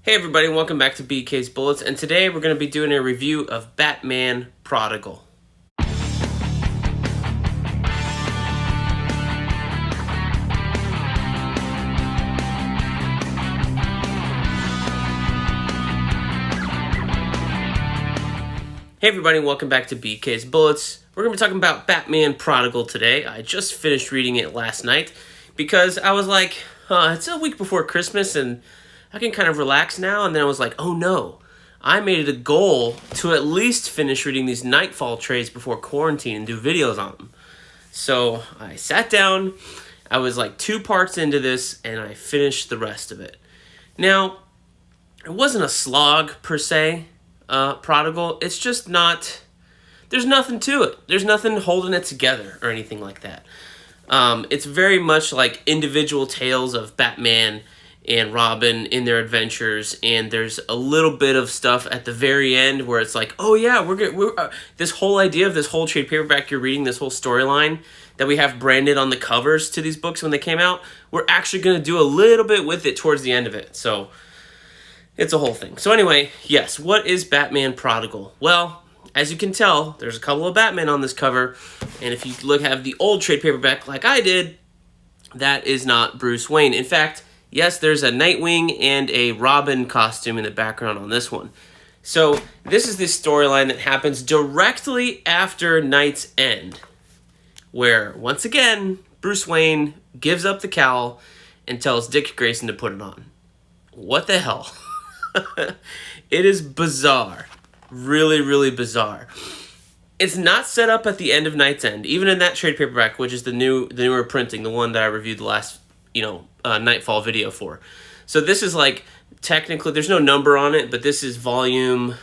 Hey everybody, welcome back to BK's Bullets, and today we're going to be doing a review of Batman Prodigal. Hey everybody, welcome back to BK's Bullets. We're going to be talking about Batman Prodigal today. I just finished reading it last night because I was like, it's a week before Christmas and I can kind of relax now. And then I was like, oh no, I made it a goal to at least finish reading these KnightFall trades before quarantine and do videos on them. So I sat down, I was like 2 parts into this, and I finished the rest of it. Now, it wasn't a slog per se, Prodigal. It's just not, there's nothing to it. There's nothing holding it together or anything like that. It's very much like individual tales of Batman and Robin in their adventures, and there's a little bit of stuff at the very end where it's like, oh yeah, we're this whole idea of this whole trade paperback you're reading, this whole storyline that we have branded on the covers to these books when they came out, we're actually going to do a little bit with it towards the end of it. So it's a whole thing. So anyway, yes, what is Batman Prodigal? Well, as you can tell, there's a couple of Batman on this cover, and if you have the old trade paperback like I did, that is not Bruce Wayne. In fact, yes, there's a Nightwing and a Robin costume in the background on this one. So this is the storyline that happens directly after Night's End, where, once again, Bruce Wayne gives up the cowl and tells Dick Grayson to put it on. What the hell? It is bizarre. Really, really bizarre. It's not set up at the end of Night's End, even in that trade paperback, which is the newer printing, the one that I reviewed the last, KnightFall video for. So this is like, technically, there's no number on it, but this is volume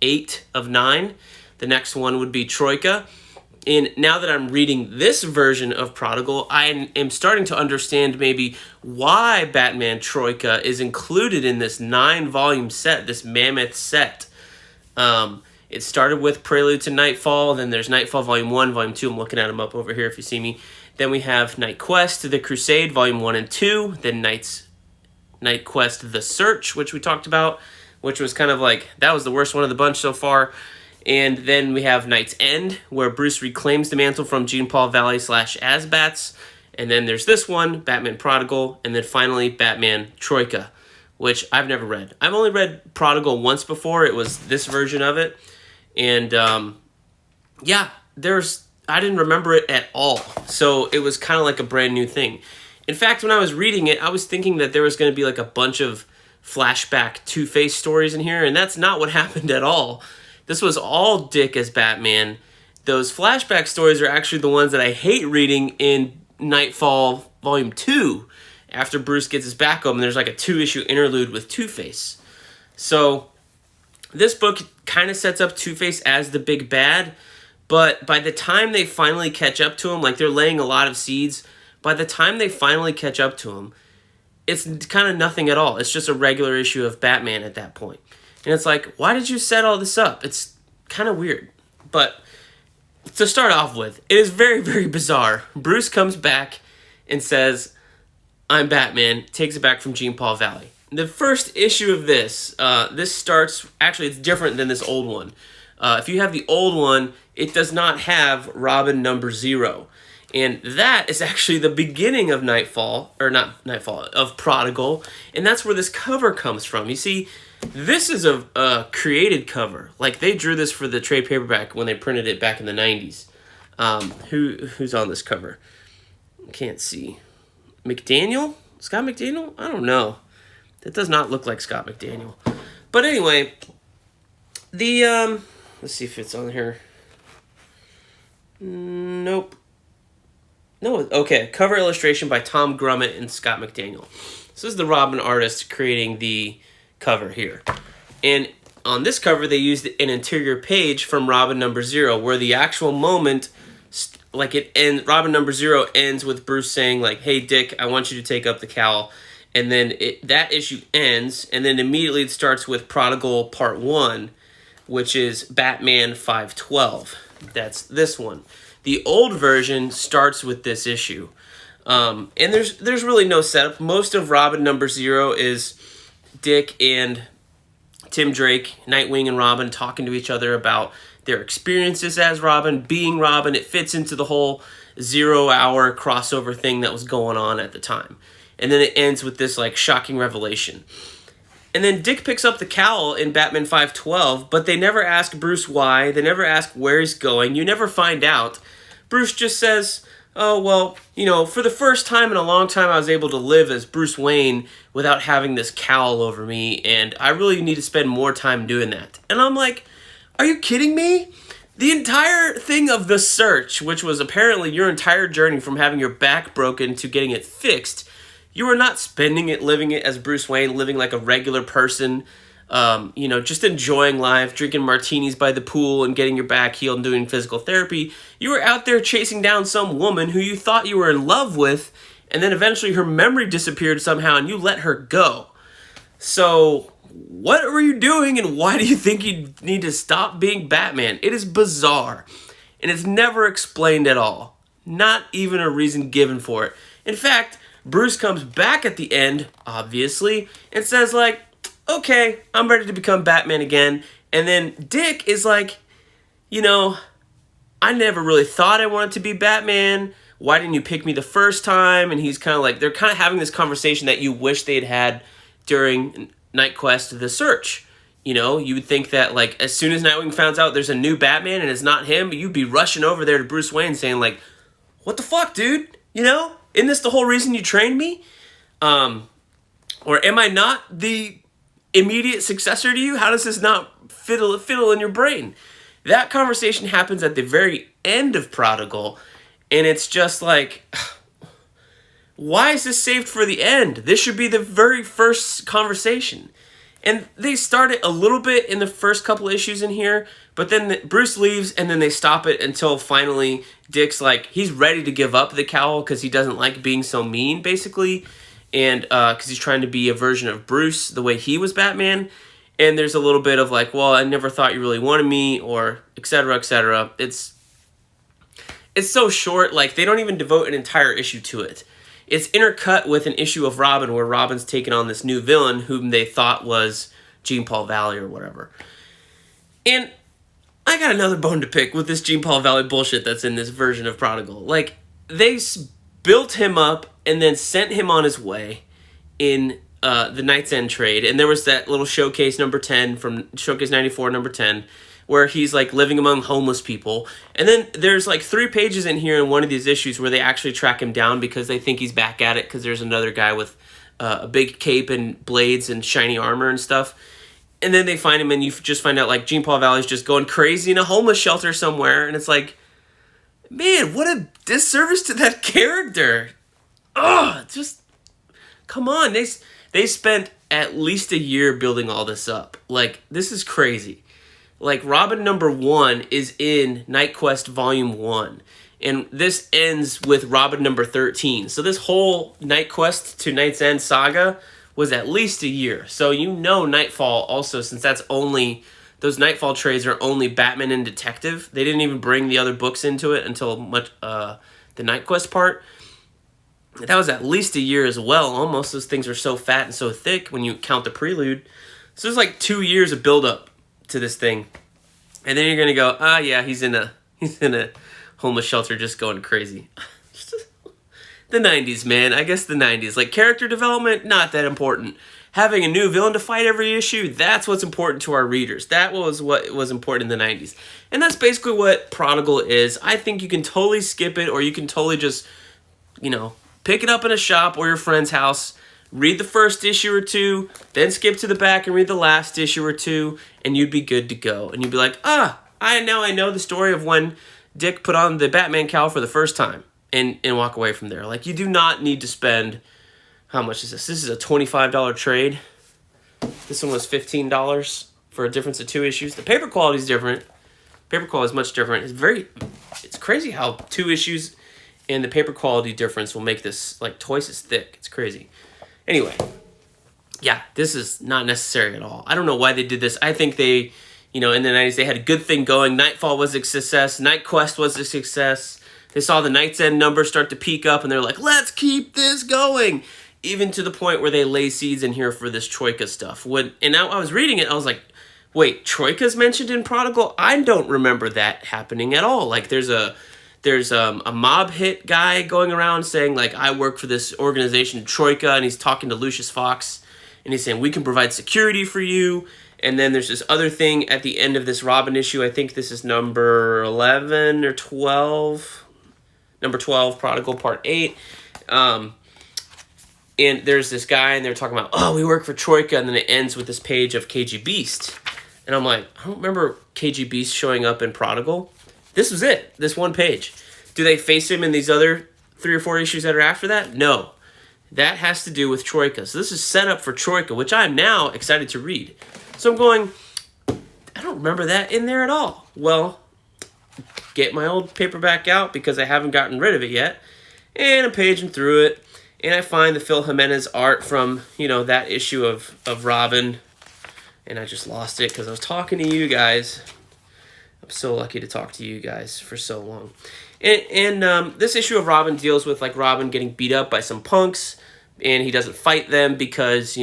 8 of 9. The next one would be Troika. And now that I'm reading this version of Prodigal, I am starting to understand maybe why Batman Troika is included in this 9-volume set, this mammoth set. It started with Prelude to Nightfall, then there's Nightfall Volume 1, Volume 2, I'm looking at them up over here if you see me. Then we have Night Quest, The Crusade, Volume 1 and 2, then Night Quest, The Search, which we talked about, which was kind of like, that was the worst one of the bunch so far. And then we have Night's End, where Bruce reclaims the mantle from Jean-Paul Valley / Azbats. And then there's this one, Batman Prodigal, and then finally Batman Troika, which I've never read. I've only read Prodigal once before. It was this version of it. And, I didn't remember it at all. So it was kind of like a brand new thing. In fact, when I was reading it, I was thinking that there was going to be like a bunch of flashback Two-Face stories in here, and that's not what happened at all. This was all Dick as Batman. Those flashback stories are actually the ones that I hate reading in Nightfall Volume 2, after Bruce gets his back up, and there's like a 2-issue interlude with Two-Face. So this book kind of sets up Two-Face as the big bad, but by the time they finally catch up to him, like they're laying a lot of seeds, by the time they finally catch up to him, it's kind of nothing at all. It's just a regular issue of Batman at that point. And it's like, why did you set all this up? It's kind of weird. But to start off with, it is very, very bizarre. Bruce comes back and says, I'm Batman, takes it back from Jean-Paul Valley. The first issue of this starts, actually it's different than this old one. If you have the old one, it does not have Robin number 0. And that is actually the beginning of of Prodigal. And that's where this cover comes from. You see, this is a created cover. Like, they drew this for the trade paperback when they printed it back in the 90s. Who's on this cover? Can't see. McDaniel? Scott McDaniel? I don't know. That does not look like Scott McDaniel. But anyway, let's see if it's on here. Nope. No, okay. Cover illustration by Tom Grummett and Scott McDaniel. This is the Robin artist creating the cover here. And on this cover, they used an interior page from Robin number 0, where the actual moment, Robin number 0 ends with Bruce saying, like, hey, Dick, I want you to take up the cowl. And then that issue ends, and then immediately it starts with Prodigal Part 1, which is Batman 512. That's this one. The old version starts with this issue. And there's really no setup. Most of Robin number 0 is Dick and Tim Drake, Nightwing and Robin, talking to each other about their experiences as Robin, being Robin. It fits into the whole 0 hour crossover thing that was going on at the time. And then it ends with this like shocking revelation. And then Dick picks up the cowl in Batman 512, but they never ask Bruce why. They never ask where he's going. You never find out. Bruce just says, oh, well, you know, for the first time in a long time, I was able to live as Bruce Wayne without having this cowl over me, and I really need to spend more time doing that. And I'm like, are you kidding me? The entire thing of The Search, which was apparently your entire journey from having your back broken to getting it fixed, you were not spending it, living it as Bruce Wayne, living like a regular person, you know, just enjoying life, drinking martinis by the pool and getting your back healed and doing physical therapy. You were out there chasing down some woman who you thought you were in love with, and then eventually her memory disappeared somehow and you let her go. So what were you doing, and why do you think you need to stop being Batman? It is bizarre, and it's never explained at all. Not even a reason given for it. In fact, Bruce comes back at the end, obviously, and says like, okay, I'm ready to become Batman again. And then Dick is like, you know, I never really thought I wanted to be Batman. Why didn't you pick me the first time? And he's kind of like, they're kind of having this conversation that you wish they'd had during Night Quest, The Search. You know, you would think that like as soon as Nightwing finds out there's a new Batman and it's not him, you'd be rushing over there to Bruce Wayne saying like, what the fuck, dude? You know, isn't this the whole reason you trained me? Or am I not the immediate successor to you? How does this not fiddle in your brain? That conversation happens at the very end of Prodigal, and it's just like, why is this saved for the end? This should be the very first conversation. And they start it a little bit in the first couple issues in here, but then Bruce leaves, and then they stop it until finally Dick's like, he's ready to give up the cowl because he doesn't like being so mean, basically, and because he's trying to be a version of Bruce the way he was Batman. And there's a little bit of like, well, I never thought you really wanted me, or etc., etc. It's so short, like they don't even devote an entire issue to it. It's intercut with an issue of Robin where Robin's taken on this new villain whom they thought was Jean Paul Valley or whatever. And I got another bone to pick with this Jean Paul Valley bullshit that's in this version of Prodigal. Like, they built him up and then sent him on his way in the Knight's End trade. And there was that little showcase number 10 from Showcase 94 number 10 where he's like living among homeless people. And then there's like 3 pages in here in one of these issues where they actually track him down because they think he's back at it because there's another guy with a big cape and blades and shiny armor and stuff. And then they find him, and you just find out like Jean Paul Valley's just going crazy in a homeless shelter somewhere. And it's like, man, what a disservice to that character. Ugh, just come on. They spent at least a year building all this up. Like, this is crazy. Like, Robin number 1 is in Night Quest Volume 1. And this ends with Robin number 13. So this whole Night Quest to Night's End saga was at least a year. So you know Nightfall also, since that's only, those Nightfall trades are only Batman and Detective. They didn't even bring the other books into it until the Night Quest part. That was at least a year as well. Almost. Those things are so fat and so thick when you count the prelude. So there's like 2 years of build-up to this thing. And then you're going to go, yeah, he's in a homeless shelter just going crazy. The 90s, man. I guess the 90s. Like, character development, not that important. Having a new villain to fight every issue, that's what's important to our readers. That was what was important in the 90s. And that's basically what Prodigal is. I think you can totally skip it, or you can totally just, you know, pick it up in a shop or your friend's house, read the first issue or 2, then skip to the back and read the last issue or 2, and you'd be good to go. And you'd be like, I know the story of when Dick put on the Batman cowl for the first time, and walk away from there. Like, you do not need to spend, how much is this? This is a $25 trade. This one was $15 for a difference of 2 issues. The paper quality is different. Paper quality is much different. It's crazy how 2 issues and the paper quality difference will make this like twice as thick. It's crazy. Anyway, yeah, this is not necessary at all. I don't know why they did this. I think they, you know, in the 90s, they had a good thing going. Nightfall was a success. Night Quest was a success. They saw the Night's End numbers start to peak up, and they're like, let's keep this going. even to the point where they lay seeds in here for this Troika stuff. And now I was reading it, I was like, wait, Troika's mentioned in Prodigal? I don't remember that happening at all. Like, there's a mob hit guy going around saying, like, I work for this organization, Troika, and he's talking to Lucius Fox, and he's saying, we can provide security for you. And then there's this other thing at the end of this Robin issue. I think this is number 11 or 12. Number 12, Prodigal Part 8. And there's this guy, and they're talking about, oh, we work for Troika, and then it ends with this page of KG Beast. And I'm like, I don't remember KG Beast showing up in Prodigal. This was it, this one page. Do they face him in these other 3 or 4 issues that are after that? No. That has to do with Troika. So this is set up for Troika, which I'm now excited to read. So I'm going, I don't remember that in there at all. Well, get my old paperback out because I haven't gotten rid of it yet. And I'm paging through it. And I find the Phil Jimenez art from, that issue of Robin. And I just lost it because I was talking to you guys. I'm so lucky to talk to you guys for so long. And this issue of Robin deals with, like, Robin getting beat up by some punks. And he doesn't fight them because,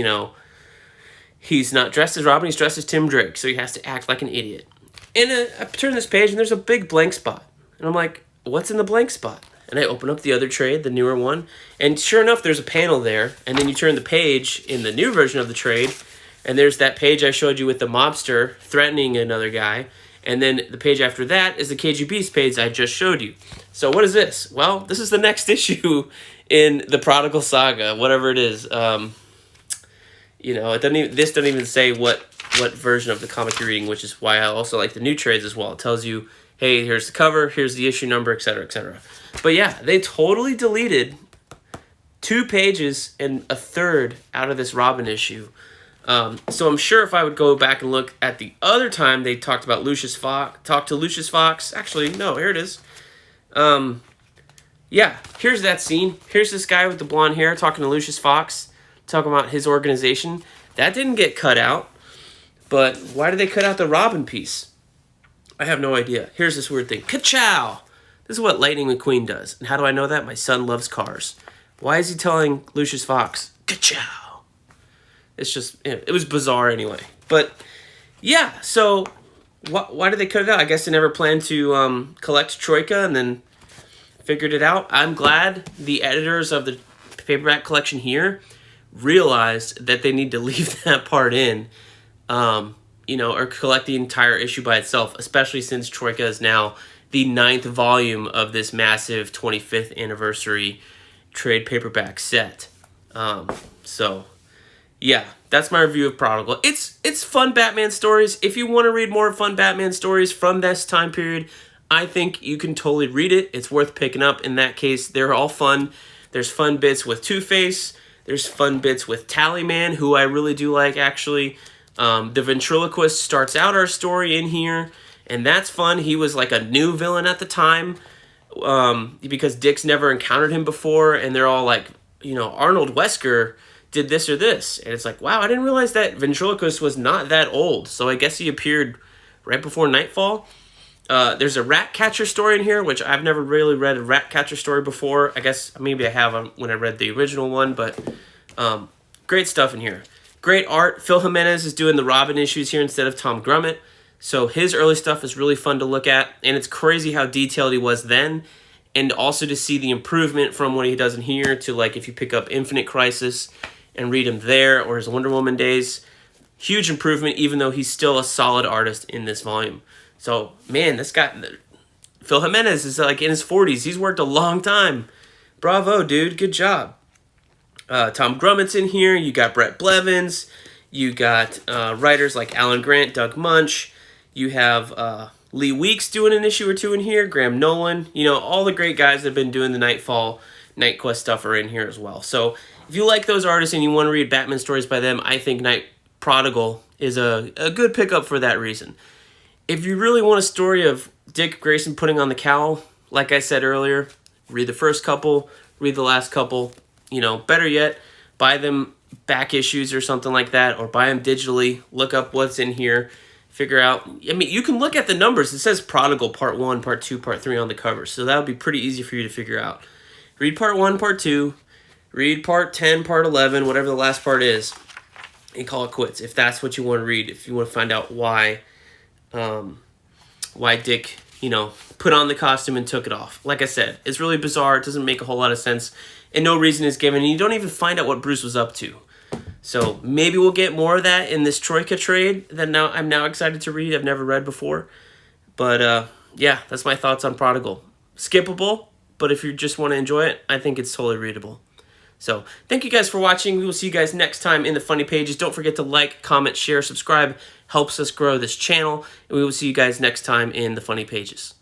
he's not dressed as Robin, he's dressed as Tim Drake. So he has to act like an idiot. And I turn this page, and there's a big blank spot. And I'm like, what's in the blank spot? And I open up the other trade, the newer one. And sure enough, there's a panel there. And then you turn the page in the new version of the trade. And there's that page I showed you with the mobster threatening another guy. And then the page after that is the KG Beast page I just showed you. So what is this? Well, this is the next issue in the Prodigal Saga, whatever it is. This doesn't even say what version of the comic you're reading, which is why I also like the new trades as well. It tells you, hey, here's the cover, here's the issue number, etc., etc. But yeah, they totally deleted 2 pages and a third out of this Robin issue. So I'm sure if I would go back and look at the other time they talked to Lucius Fox. Actually, no, here it is. Yeah, here's that scene. Here's this guy with the blonde hair talking to Lucius Fox, talking about his organization. That didn't get cut out. But why did they cut out the Robin piece? I have no idea. Here's this weird thing. Ka-chow! This is what Lightning McQueen does. And how do I know that? My son loves cars. Why is he telling Lucius Fox, ka-chow? It's just, it was bizarre anyway. But, yeah, so why did they cut it out? I guess they never planned to collect Troika and then figured it out. I'm glad the editors of the paperback collection here realized that they need to leave that part in, or collect the entire issue by itself, especially since Troika is now the 9th volume of this massive 25th anniversary trade paperback set. So, yeah, that's my review of Prodigal. It's fun Batman stories. If you want to read more fun Batman stories from this time period, I think you can totally read it. It's worth picking up. In that case, they're all fun. There's fun bits with Two-Face. There's fun bits with Tallyman, who I really do like, actually. The ventriloquist starts out our story in here, and that's fun. He was like a new villain at the time, because Dick's never encountered him before, and they're all like, Arnold Wesker did this or this. And it's like, wow, I didn't realize that ventriloquist was not that old. So I guess he appeared right before Nightfall. There's a rat catcher story in here, which I've never really read a rat catcher story before. I guess maybe I have when I read the original one, but great stuff in here. Great art. Phil Jimenez is doing the Robin issues here instead of Tom Grummett. So his early stuff is really fun to look at, and it's crazy how detailed he was then, and also to see the improvement from what he does in here to, like, if you pick up Infinite Crisis and read him there, or his Wonder Woman days. Huge improvement, even though he's still a solid artist in this volume. So, man, this guy, Phil Jimenez, is like in his 40s. He's worked a long time. Bravo, dude. Good job. Tom Grummett's in here. You got Brett Blevins. You got writers like Alan Grant, Doug Munch. You have Lee Weeks doing an issue or 2 in here. Graham Nolan. All the great guys that have been doing the Nightfall, NightQuest stuff are in here as well. So, if you like those artists and you want to read Batman stories by them, I think Prodigal is a good pickup for that reason. If you really want a story of Dick Grayson putting on the cowl, like I said earlier, read the first couple, read the last couple. Better yet, buy them back issues or something like that, or buy them digitally, look up what's in here, figure out. You can look at the numbers. It says Prodigal Part 1, Part 2, Part 3 on the cover, so that would be pretty easy for you to figure out. Read Part 1, Part 2, Read part 10, part 11, whatever the last part is, and call it quits. If that's what you want to read, if you want to find out why Dick, put on the costume and took it off. Like I said, it's really bizarre. It doesn't make a whole lot of sense, and no reason is given. And you don't even find out what Bruce was up to. So maybe we'll get more of that in this Troika trade that I'm now excited to read. I've never read before. But yeah, that's my thoughts on Prodigal. Skippable, but if you just want to enjoy it, I think it's totally readable. So thank you guys for watching. We will see you guys next time in the funny pages. Don't forget to like, comment, share, subscribe. Helps us grow this channel. And we will see you guys next time in the funny pages.